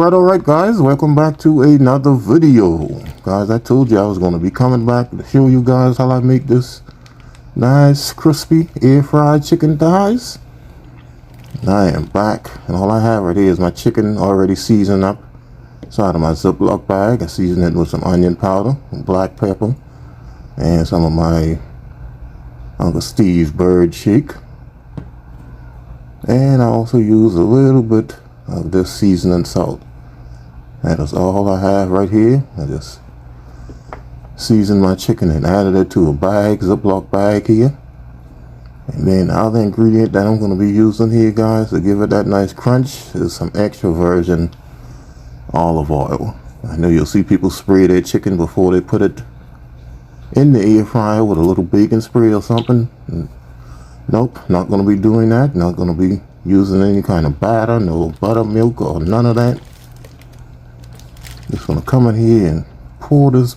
Alright guys, welcome back to another video. Guys, I told you I was going to be coming back to show you guys how I make this nice crispy air fried chicken thighs. I am back, and all I have right here is my chicken already seasoned up inside of my Ziploc bag. I seasoned it with some onion powder, black pepper, and some of my Uncle Steve's bird shake. And I also use a little bit of this seasoning salt. That is all I have right here. I just seasoned my chicken and added it to a bag, Ziploc bag here. And then the other ingredient that I'm going to be using here, guys, to give it that nice crunch is some extra virgin olive oil. I know you'll see people spray their chicken before they put it in the air fryer with a little bacon spray or something. Nope, not going to be doing that. Not going to be using any kind of batter, no buttermilk or none of that. Just going to come in here and pour this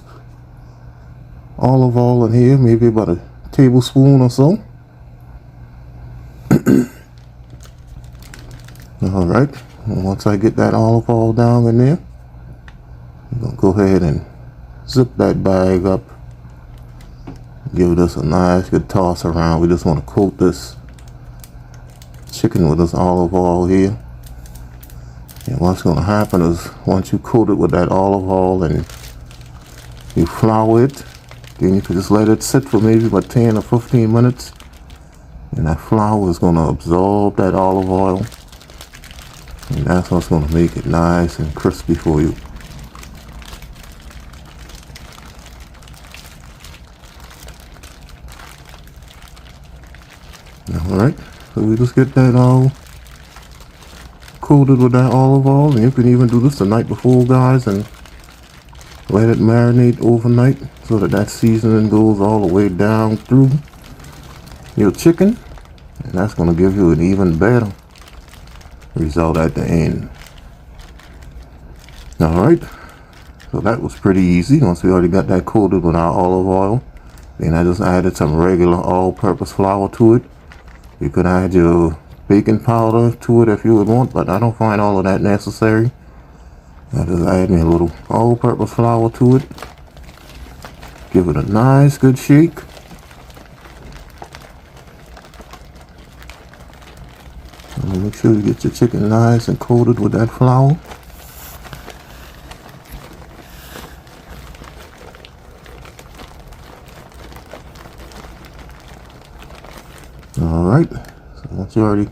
olive oil in here, maybe about a tablespoon or so. Alright, once I get that olive oil down in there, I'm going to go ahead and zip that bag up. Give this a nice good toss around. We just want to coat this chicken with this olive oil here. And what's going to happen is once you coat it with that olive oil and you flour it, then you can just let it sit for maybe about 10 or 15 minutes. And that flour is going to absorb that olive oil. And that's what's going to make it nice and crispy for you. Alright, so we just get that all coated with that olive oil, and you can even do this the night before, guys, and let it marinate overnight so that that seasoning goes all the way down through your chicken, and that's going to give you an even better result at the end. Alright, so that was pretty easy. Once we already got that coated with our olive oil, then I just added some regular all-purpose flour to it. You could add your baking powder to it if you would want, but I don't find all of that necessary. I just add me a little all-purpose flour to it. Give it a nice good shake. And make sure you get your chicken nice and coated with that flour. Alright, so once you already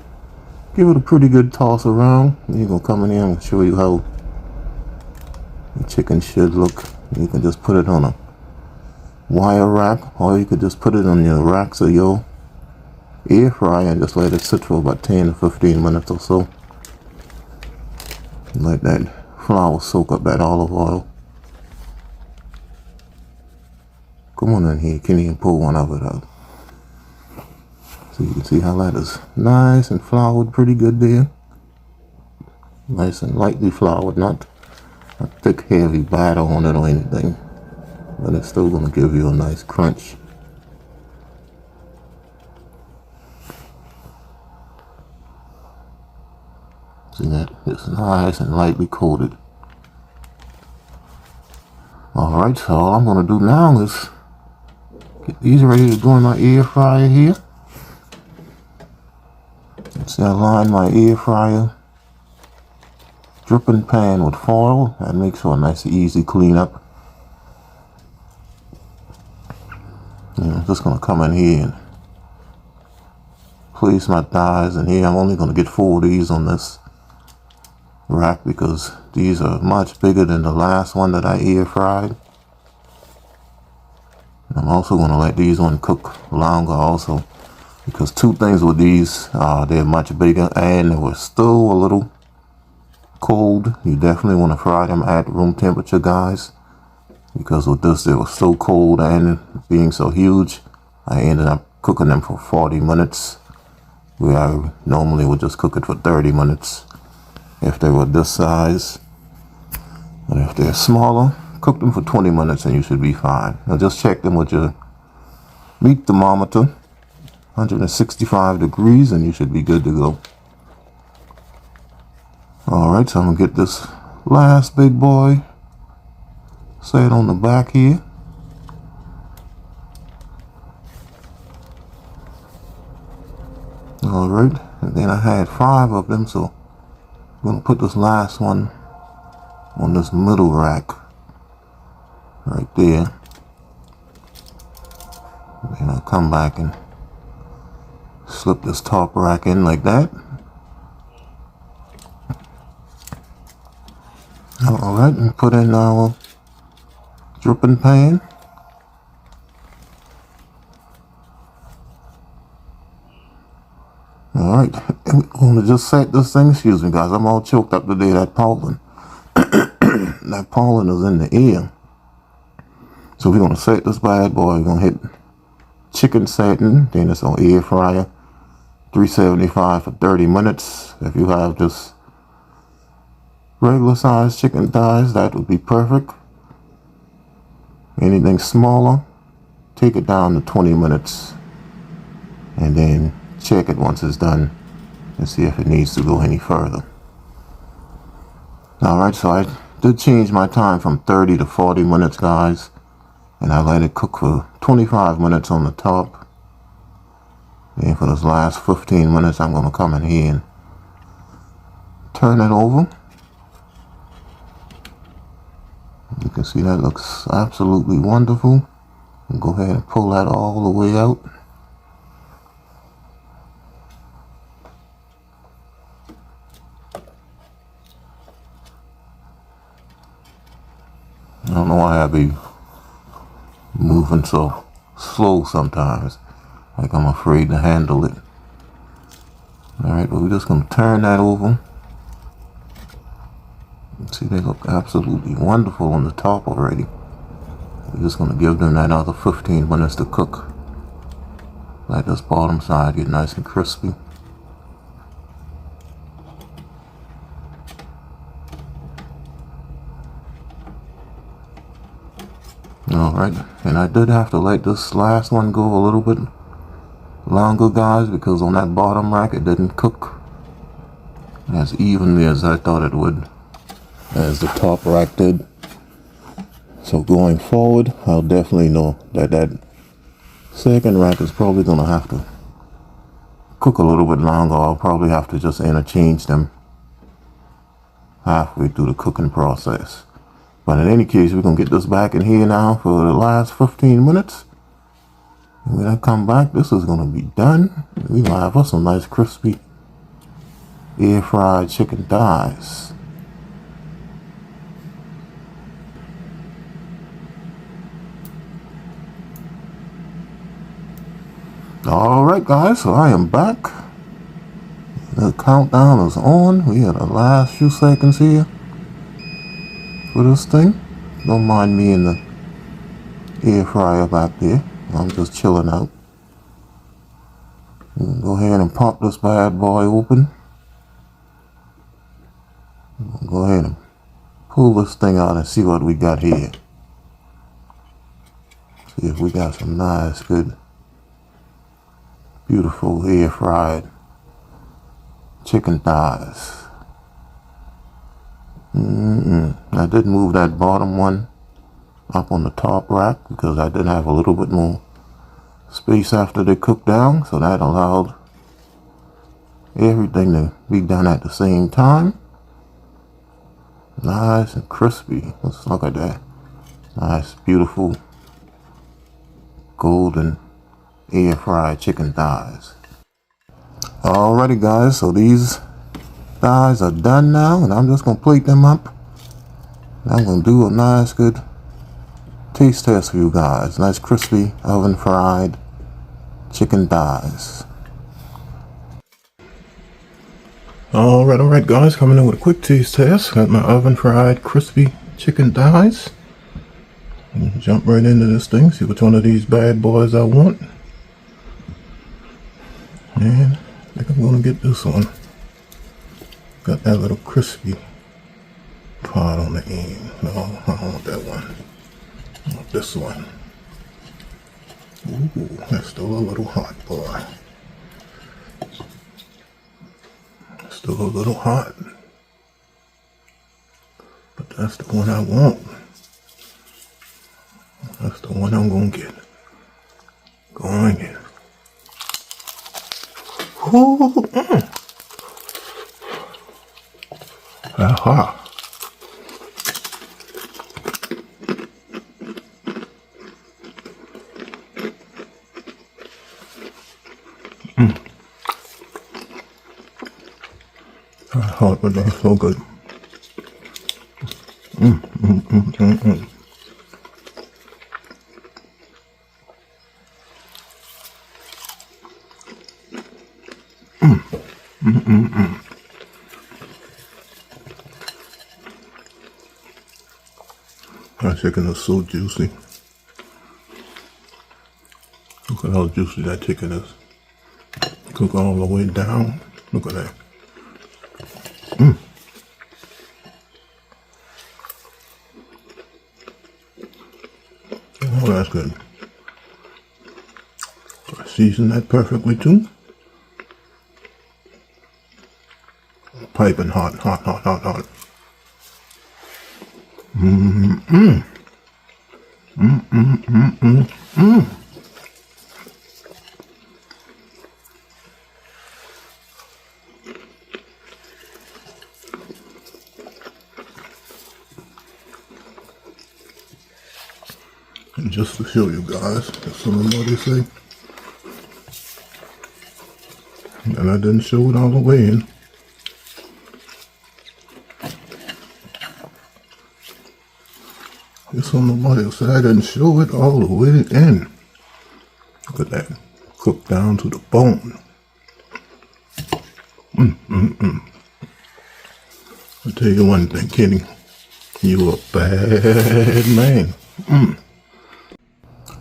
give it a pretty good toss around, you're going to come in here and show you how the chicken should look. You can just put it on a wire rack, or you could just put it on your racks of your air fryer and just let it sit for about 10 to 15 minutes or so. Let that flour soak up that olive oil. Come on in here, can you pull one of it out? So you can see how that is nice and floured pretty good there. Nice and lightly floured, not a thick heavy batter on it or anything. But it's still going to give you a nice crunch. See that? It's nice and lightly coated. Alright, so all I'm going to do now is get these ready to go in my air fryer here. See, I line my air fryer dripping pan with foil. That makes for a nice easy cleanup. And I'm just going to come in here and place my thighs in here. I'm only going to get 4 of these on this rack because these are much bigger than the last one that I air fried. And I'm also going to let these one cook longer also. Because two things with these, they're much bigger and they were still a little cold. You definitely want to fry them at room temperature, guys. Because with this, they were so cold and being so huge, I ended up cooking them for 40 minutes. Where I normally would just cook it for 30 minutes if they were this size. But if they're smaller, cook them for 20 minutes and you should be fine. Now just check them with your meat thermometer. 165 degrees and you should be good to go. Alright, so I'm going to get this last big boy set on the back here. Alright, and then I had 5 of them, so I'm going to put this last one on this middle rack right there. Then I'll come back and slip this top rack in like that. Alright, and put in our dripping pan. Alright, and we're going to just set this thing. Excuse me guys, I'm all choked up today. That pollen. That pollen is in the air. So we're going to set this bad boy. We're going to hit chicken setting. Then it's on air fryer. 375 for 30 minutes. If you have just regular size chicken thighs, that would be perfect. Anything smaller, take it down to 20 minutes. And then check it once it's done and see if it needs to go any further. Alright, so I did change my time from 30 to 40 minutes guys, and I let it cook for 25 minutes on the top. And for this last 15 minutes I'm going to come in here and turn it over. You can see that looks absolutely wonderful. And go ahead and pull that all the way out. I don't know why I be moving so slow sometimes. Like I'm afraid to handle it. Alright, but we're just going to turn that over. See, they look absolutely wonderful on the top already. We're just going to give them that another 15 minutes to cook. Let this bottom side get nice and crispy. Alright, and I did have to let this last one go a little bit longer guys, because on that bottom rack it didn't cook as evenly as I thought it would, as the top rack did. So going forward, I'll definitely know that that second rack is probably going to have to cook a little bit longer. I'll probably have to just interchange them halfway through the cooking process. But in any case, we're going to get this back in here now for the last 15 minutes. And when I come back, this is going to be done. We're going to have us some nice crispy air fried chicken thighs. Alright guys, so I am back. The countdown is on. We have the last few seconds here for this thing. Don't mind me in the air fryer back there. I'm just chilling out. Go ahead and pop this bad boy open. Go ahead and pull this thing out and see what we got here. See if we got some nice, good, beautiful air fried chicken thighs. I did move that bottom one up on the top rack because I did have a little bit more space after they cooked down, so that allowed everything to be done at the same time. Nice and crispy. Let's look at that. Nice, beautiful, golden air fried chicken thighs. Alrighty guys, so these thighs are done now, and I'm just going to plate them up. I'm going to do a nice good taste test for you guys. Nice crispy oven fried chicken thighs. Alright guys, coming in with a quick taste test. Got my oven fried crispy chicken thighs. Jump right into this thing, see which one of these bad boys I want. And I think I'm going to get this one. Got that little crispy part on the end. No, I don't want that one. I want this one. Ooh, that's still a little hot, boy. Still a little hot. That's the one I want. That's the one I'm gonna get. Going in. Ooh, aha. That's hot, but that's so good. That chicken is so juicy. Look at how juicy that chicken is. Cook all the way down. Look at that. Oh, that's good. I season that perfectly too. Piping hot, hot, hot, hot, hot. And just to show you guys, some of what they say, and I didn't show it all the way in. Somebody said I didn't show it all the way in. Look at that, cooked down to the bone. I'll tell you one thing, Kenny, you a bad man.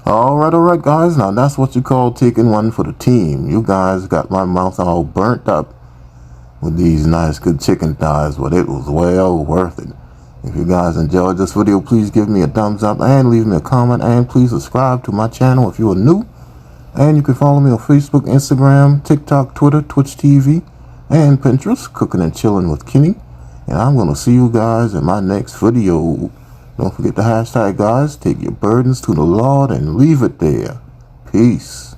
Alright guys, now that's what you call taking one for the team. You guys got my mouth all burnt up with these nice good chicken thighs, but it was well worth it. If you guys enjoyed this video, please give me a thumbs up and leave me a comment, and please subscribe to my channel if you are new. And you can follow me on Facebook, Instagram, TikTok, Twitter, Twitch TV, and Pinterest, Cooking and Chilling with Kenny. And I'm going to see you guys in my next video. Don't forget the hashtag, guys. Take your burdens to the Lord and leave it there. Peace.